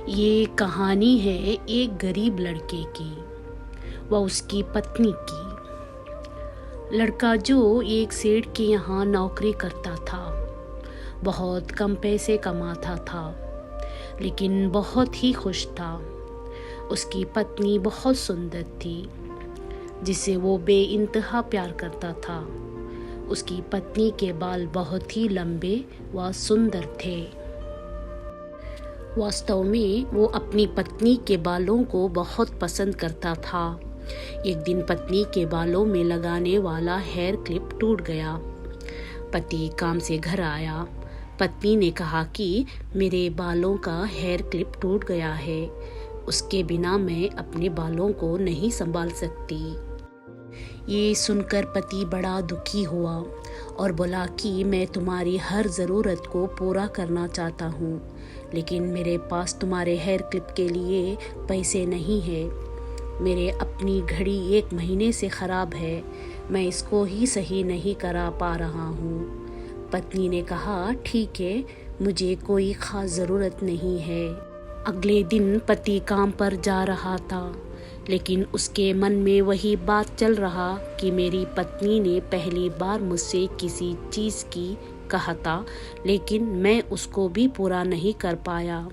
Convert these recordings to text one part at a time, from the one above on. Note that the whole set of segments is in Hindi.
ये कहानी है एक गरीब लड़के की व उसकी पत्नी की। लड़का जो एक सेठ के यहाँ नौकरी करता था, बहुत कम पैसे कमाता था, लेकिन बहुत ही खुश था। उसकी पत्नी बहुत सुंदर थी, जिसे वो बेइंतहा प्यार करता था। उसकी पत्नी के बाल बहुत ही लंबे व सुंदर थे। वास्तव में वो अपनी पत्नी के बालों को बहुत पसंद करता था। एक दिन पत्नी के बालों में लगाने वाला हेयर क्लिप टूट गया। पति काम से घर आया। पत्नी ने कहा कि मेरे बालों का हेयर क्लिप टूट गया है, उसके बिना मैं अपने बालों को नहीं संभाल सकती। ये सुनकर पति बड़ा दुखी हुआ और बोला कि मैं तुम्हारी हर ज़रूरत को पूरा करना चाहता हूँ, लेकिन मेरे पास तुम्हारे हेयर क्लिप के लिए पैसे नहीं है। मेरे अपनी घड़ी 1 महीने से ख़राब है, मैं इसको ही सही नहीं करा पा रहा हूँ। पत्नी ने कहा, ठीक है, मुझे कोई ख़ास ज़रूरत नहीं है। अगले दिन पति काम पर जा रहा था, लेकिन उसके मन में वही बात चल रहा कि मेरी पत्नी ने पहली बार मुझसे किसी चीज़ की कहा था, लेकिन मैं उसको भी पूरा नहीं कर पाया।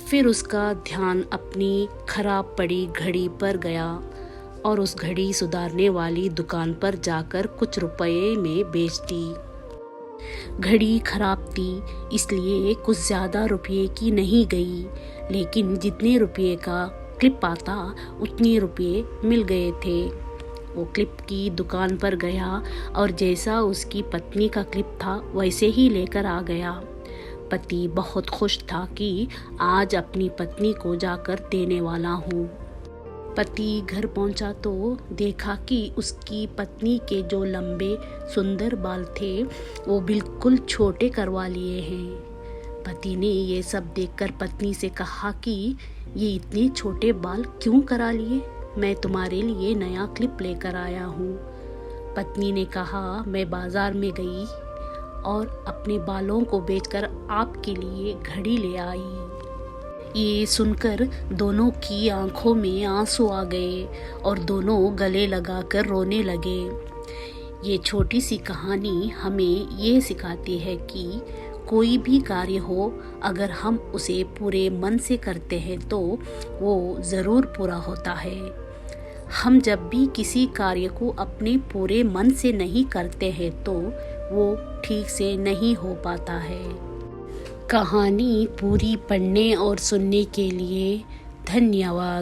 फिर उसका ध्यान अपनी खराब पड़ी घड़ी पर गया और उस घड़ी सुधारने वाली दुकान पर जाकर कुछ रुपए में बेच दी। घड़ी खराब थी, इसलिए कुछ ज़्यादा रुपये की नहीं गई, लेकिन जितने रुपये का क्लिप आता उतने रुपये मिल गए थे। वो क्लिप की दुकान पर गया और जैसा उसकी पत्नी का क्लिप था वैसे ही लेकर आ गया। पति बहुत खुश था कि आज अपनी पत्नी को जाकर देने वाला हूँ। पति घर पहुँचा तो देखा कि उसकी पत्नी के जो लंबे सुंदर बाल थे वो बिल्कुल छोटे करवा लिए हैं। पति ने ये सब देखकर पत्नी से कहा कि ये इतने छोटे बाल क्यों करा लिए? मैं तुम्हारे लिए नया क्लिप लेकर आया हूँ। पत्नी ने कहा, मैं बाजार में गई और अपने बालों को बेचकर आपके लिए घड़ी ले आई। ये सुनकर दोनों की आंखों में आंसू आ गए और दोनों गले लगाकर रोने लगे। ये छोटी सी कहानी हमें ये सिखाती है कि कोई भी कार्य हो, अगर हम उसे पूरे मन से करते हैं तो वो ज़रूर पूरा होता है। हम जब भी किसी कार्य को अपने पूरे मन से नहीं करते हैं तो वो ठीक से नहीं हो पाता है। कहानी पूरी पढ़ने और सुनने के लिए धन्यवाद।